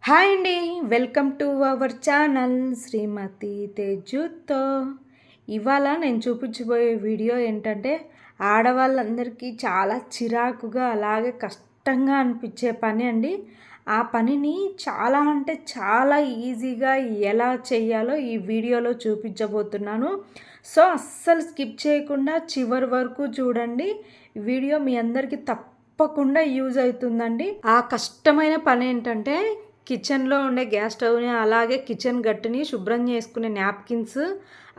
Hi అండి. Welcome to our channel శ్రీమతి తేజుతో. ఇవాళ నేను చూపించబోయే వీడియో ఏంటంటే ఆడవాళ్ళందరికీ చాలా చిరాకుగా అలాగే కష్టంగా అనిపించే పని అండి. ఆ పనిని చాలా అంటే చాలా ఈజీగా ఎలా చేయాలో ఈ వీడియోలో చూపించబోతున్నాను. సో అస్సలు స్కిప్ చేయకుండా చివరి వరకు చూడండి. వీడియో మీ అందరికీ తప్పకుండా యూజ్ అవుతుందండి. ఆ కష్టమైన పని ఏంటంటే కిచెన్లో ఉండే గ్యాస్ స్టవ్ని అలాగే కిచెన్ గట్టుని శుభ్రం చేసుకునే నాప్కిన్స్,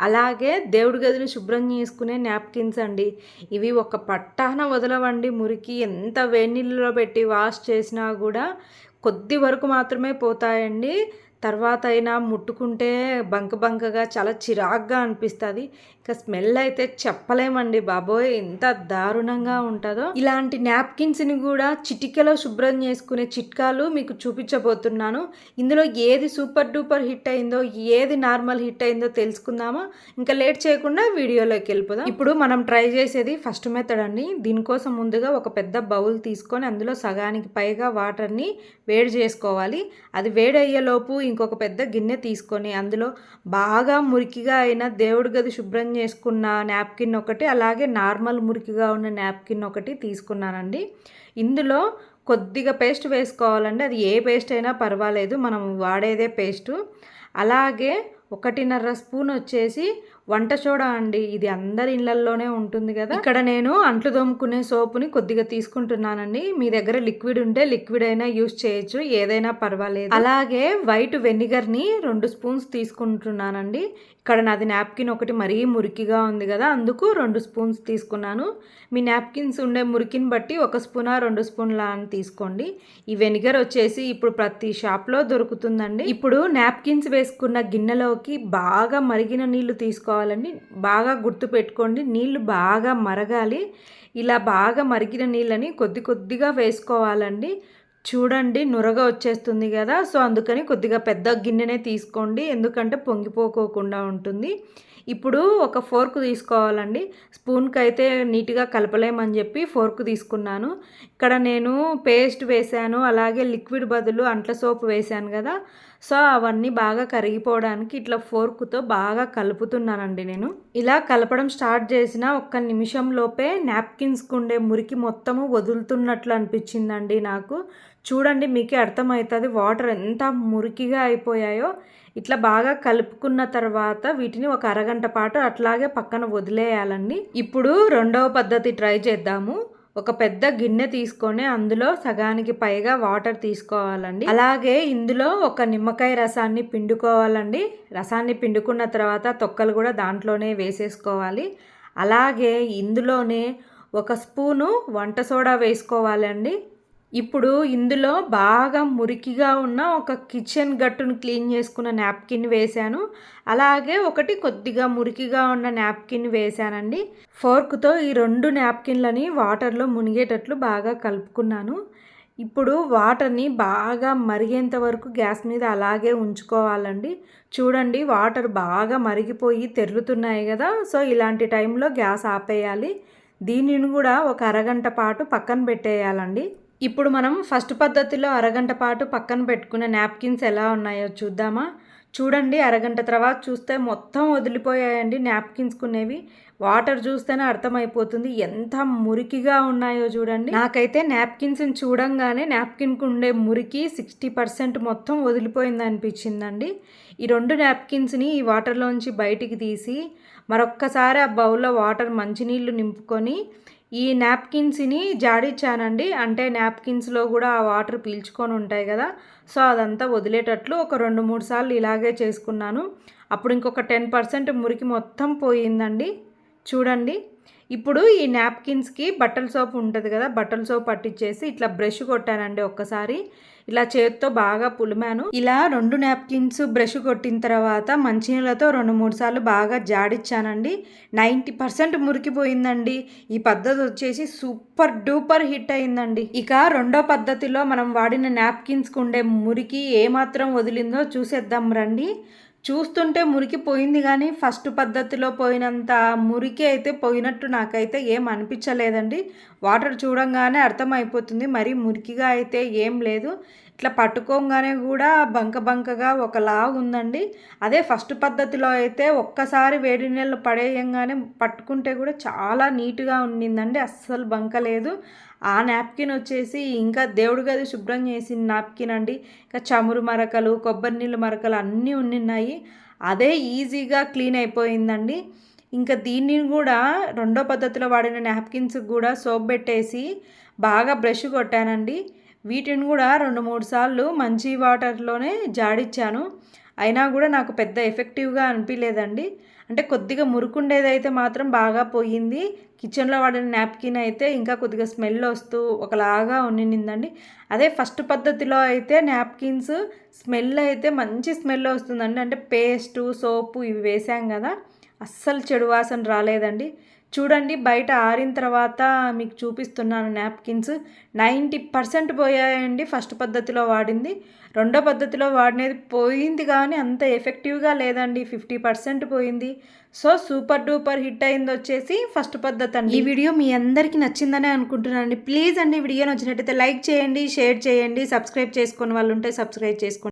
అలాగే దేవుడి గదిని శుభ్రం చేసుకునే నాప్కిన్స్ అండి. ఇవి ఒక పట్టాన వదలవండి. మురికి ఎంత వేడి నీళ్ళలో పెట్టి వాష్ చేసినా కూడా కొద్ది వరకు మాత్రమే పోతాయండి. తర్వాత అయినా ముట్టుకుంటే బంకగా చాలా చిరాగ్గా అనిపిస్తుంది. ఇంకా స్మెల్ అయితే చెప్పలేమండి బాబోయ్, ఎంత దారుణంగా ఉంటుందో. ఇలాంటి నాప్కిన్స్ని కూడా చిటికెలో శుభ్రం చేసుకునే చిట్కాలు మీకు చూపించబోతున్నాను. ఇందులో ఏది సూపర్ డూపర్ హిట్ అయిందో, ఏది నార్మల్ హిట్ అయిందో తెలుసుకుందామా? ఇంకా లేట్ చేయకుండా వీడియోలోకి వెళ్ళిపోదాం. ఇప్పుడు మనం ట్రై చేసేది ఫస్ట్ మెథడ్ అండి. దీనికోసం ముందుగా ఒక పెద్ద బౌల్ తీసుకొని అందులో సగానికి పైగా వాటర్ని వేడి చేసుకోవాలి. అది వేడి అయ్యేలోపు ఇంకొక పెద్ద గిన్నె తీసుకొని అందులో బాగా మురికిగా అయిన దేవుడి గది శుభ్రం చేసుకున్న నాప్కిన్ ఒకటి, అలాగే నార్మల్ మురికిగా ఉన్న నాప్కిన్ ఒకటి తీసుకున్నానండి. ఇందులో కొద్దిగా పేస్ట్ వేసుకోవాలండి. అది ఏ పేస్ట్ అయినా పర్వాలేదు, మనం వాడేదే పేస్టు. అలాగే 1.5 స్పూన్ వచ్చేసి వంట సోడా అండి. ఇది అందరి ఇళ్లల్లోనే ఉంటుంది కదా. ఇక్కడ నేను అంట్లు తోముకునే సోపుని కొద్దిగా తీసుకుంటున్నానండి. మీ దగ్గర లిక్విడ్ ఉంటే లిక్విడ్ అయినా యూస్ చేయొచ్చు, ఏదైనా పర్వాలేదు. అలాగే వైట్ వెనిగర్ని 2 స్పూన్స్ తీసుకుంటున్నానండి. ఇక్కడ నాది నాప్కిన్ ఒకటి మరీ మురికిగా ఉంది కదా, అందుకు 2 స్పూన్స్ తీసుకున్నాను. మీ నాప్కిన్స్ ఉండే మురికిని బట్టి 1 స్పూనా 2 స్పూన్ల అని తీసుకోండి. ఈ వెనిగర్ వచ్చేసి ఇప్పుడు ప్రతి షాప్లో దొరుకుతుందండి. ఇప్పుడు నాప్కిన్స్ వేసుకున్న గిన్నెలోకి బాగా మరిగిన నీళ్లు తీసుకోవాలండి. బాగా గుర్తు పెట్టుకోండి, నీళ్లు బాగా మరగాలి. ఇలా బాగా మరిగిన నీళ్ళని కొద్దిగా వేసుకోవాలండి. చూడండి, నురగ వచ్చేస్తుంది కదా. సో అందుకని కొద్దిగా పెద్ద గిన్నెనే తీసుకోండి, ఎందుకంటే పొంగిపోకోకుండా ఉంటుంది. ఇప్పుడు ఒక ఫోర్క్ తీసుకోవాలండి. స్పూన్కి అయితే నీట్గా కలపలేమని చెప్పి ఫోర్క్ తీసుకున్నాను. ఇక్కడ నేను పేస్ట్ వేసాను, అలాగే లిక్విడ్ బదులు అంట్ల సోపు వేసాను కదా. సో అవన్నీ బాగా కరిగిపోవడానికి ఇట్లా ఫోర్క్తో బాగా కలుపుతున్నానండి. నేను ఇలా కలపడం స్టార్ట్ చేసిన 1 నిమిషంలోపే నాప్కిన్స్కి ఉండే మురికి మొత్తము వదులుతున్నట్లు అనిపించిందండి నాకు. చూడండి, మీకే అర్థమవుతుంది వాటర్ ఎంత మురికిగా అయిపోయాయో. ఇట్లా బాగా కలుపుకున్న తర్వాత వీటిని ఒక అరగంట పాటు అట్లాగే పక్కన వదిలేయాలండి. ఇప్పుడు రెండవ పద్ధతి ట్రై చేద్దాము. ఒక పెద్ద గిన్నె తీసుకొని అందులో సగానికి పైగా వాటర్ తీసుకోవాలండి. అలాగే ఇందులో ఒక నిమ్మకాయ రసాన్ని పిండుకోవాలండి. రసాన్ని పిండుకున్న తర్వాత తొక్కలు కూడా దాంట్లోనే వేసేసుకోవాలి. అలాగే ఇందులోనే 1 స్పూను వంట సోడా వేసుకోవాలండి. ఇప్పుడు ఇందులో బాగా మురికిగా ఉన్న ఒక కిచెన్ గట్టును క్లీన్ చేసుకున్న నాప్కిన్ వేశాను. అలాగే ఒకటి కొద్దిగా మురికిగా ఉన్న నాప్కిన్ వేశానండి. ఫోర్క్తో ఈ 2 నాప్కిన్లని వాటర్లో మునిగేటట్లు బాగా కలుపుకున్నాను. ఇప్పుడు వాటర్ని బాగా మరిగేంత వరకు గ్యాస్ మీద అలాగే ఉంచుకోవాలండి. చూడండి, వాటర్ బాగా మరిగిపోయి తెరులుతున్నాయి కదా. సో ఇలాంటి టైంలో గ్యాస్ ఆపేయాలి. దీనిని కూడా ఒక అరగంట పాటు పక్కన పెట్టేయాలండి. ఇప్పుడు మనం ఫస్ట్ పద్ధతిలో అరగంట పాటు పక్కన పెట్టుకున్న నాప్కిన్స్ ఎలా ఉన్నాయో చూద్దామా? చూడండి, అరగంట తర్వాత చూస్తే మొత్తం వదిలిపోయాయండి నాప్కిన్స్కునేవి. వాటర్ చూస్తేనే అర్థమైపోతుంది ఎంత మురికిగా ఉన్నాయో. చూడండి, నాకైతే నాప్కిన్స్ని చూడంగానే నాప్కిన్కు ఉండే మురికి 60% మొత్తం వదిలిపోయింది అనిపించిందండి. ఈ 2 నాప్కిన్స్ని ఈ వాటర్లోంచి బయటికి తీసి మరొక్కసారి ఆ బౌల్లో వాటర్ మంచినీళ్ళు నింపుకొని ఈ నాప్కిన్స్ని జాడిచ్చానండి. అంటే నాప్కిన్స్లో కూడా ఆ వాటర్ పీల్చుకొని ఉంటాయి కదా. సో అదంతా వదిలేటట్లు ఒక 2-3 సార్లు ఇలాగే చేసుకున్నాను. అప్పుడు ఇంకొక 10% మురికి మొత్తం పోయిందండి. చూడండి, ఇప్పుడు ఈ నాప్కిన్స్కి బట్టల సోపు ఉంటుంది కదా, బట్టల సోపు పట్టించేసి ఇట్లా బ్రష్ కొట్టానండి. ఒక్కసారి ఇలా చేతితో బాగా పులిమాను. ఇలా 2 నాప్కిన్స్ బ్రష్ కొట్టిన తర్వాత మంచినీళ్ళతో 2-3 సార్లు బాగా జాడిచ్చానండి. 90% మురికిపోయిందండి. ఈ పద్ధతి వచ్చేసి సూపర్ డూపర్ హిట్ అయిందండి. ఇక రెండో పద్ధతిలో మనం వాడిన నాప్కిన్స్కి ఉండే మురికి ఏమాత్రం వదిలిందో చూసేద్దాం రండి. చూస్తుంటే మురికి పోయింది కానీ ఫస్ట్ పద్ధతిలో పోయినంత మురికి అయితే పోయినట్టు నాకైతే ఏం అనిపించలేదండి. వాటర్ చూడంగానే అర్థమైపోతుంది, మరీ మురికిగా అయితే ఏం లేదు. ఇట్లా పట్టుకోగానే కూడా బంకగా ఒకలాగా ఉందండి. అదే ఫస్ట్ పద్ధతిలో అయితే ఒక్కసారి వేడి నీళ్ళు పడేయంగానే పట్టుకుంటే కూడా చాలా నీట్గా ఉండిందండి, అస్సలు బంకలేదు. ఆ నాప్కిన్ వచ్చేసి ఇంకా దేవుడి గది శుభ్రం చేసిన నాప్కిన్ అండి. ఇంకా చమురు మరకలు, కొబ్బరి నీళ్ళు మరకలు అన్నీ ఉన్నాయి. అదే ఈజీగా క్లీన్ అయిపోయిందండి. ఇంకా దీన్ని కూడా రెండో పద్ధతిలో వాడిన నాప్కిన్స్ కూడా సోప్ పెట్టేసి బాగా బ్రష్ కొట్టానండి. వీటిని కూడా 2-3 సార్లు మంచి వాటర్లోనే జాడిచ్చాను. అయినా కూడా నాకు పెద్ద ఎఫెక్టివ్గా అనిపించలేదండి. అంటే కొద్దిగా మురుకుండేదైతే మాత్రం బాగా పోయింది. కిచెన్లో వాడిన నాప్కిన్ అయితే ఇంకా కొద్దిగా స్మెల్ వస్తూ ఒకలాగా ఉండిందండి. అదే ఫస్ట్ పద్ధతిలో అయితే నాప్కిన్స్ స్మెల్ అయితే మంచి స్మెల్ వస్తుందండి. అంటే పేస్టు, సోపు ఇవి వేసాం కదా, అస్సలు చెడు వాసన రాలేదండి. చూడండి, బయట ఆరిన తర్వాత మీకు చూపిస్తున్నాను. నాప్కిన్స్ 90% పోయాయండి ఫస్ట్ పద్ధతిలో వాడింది. రెండో పద్ధతిలో వాడినది పోయింది కానీ అంత ఎఫెక్టివ్గా లేదండి, 50% పోయింది. సో సూపర్ డూపర్ హిట్ అయింది వచ్చేసి ఫస్ట్ పద్ధతి అండి. ఈ వీడియో మీ అందరికీ నచ్చిందనే అనుకుంటున్నానండి. ప్లీజ్ అండి, వీడియో నచ్చినట్టయితే లైక్ చేయండి, షేర్ చేయండి, సబ్స్క్రైబ్ చేసుకుని వాళ్ళు ఉంటే సబ్స్క్రైబ్ చేసుకోండి.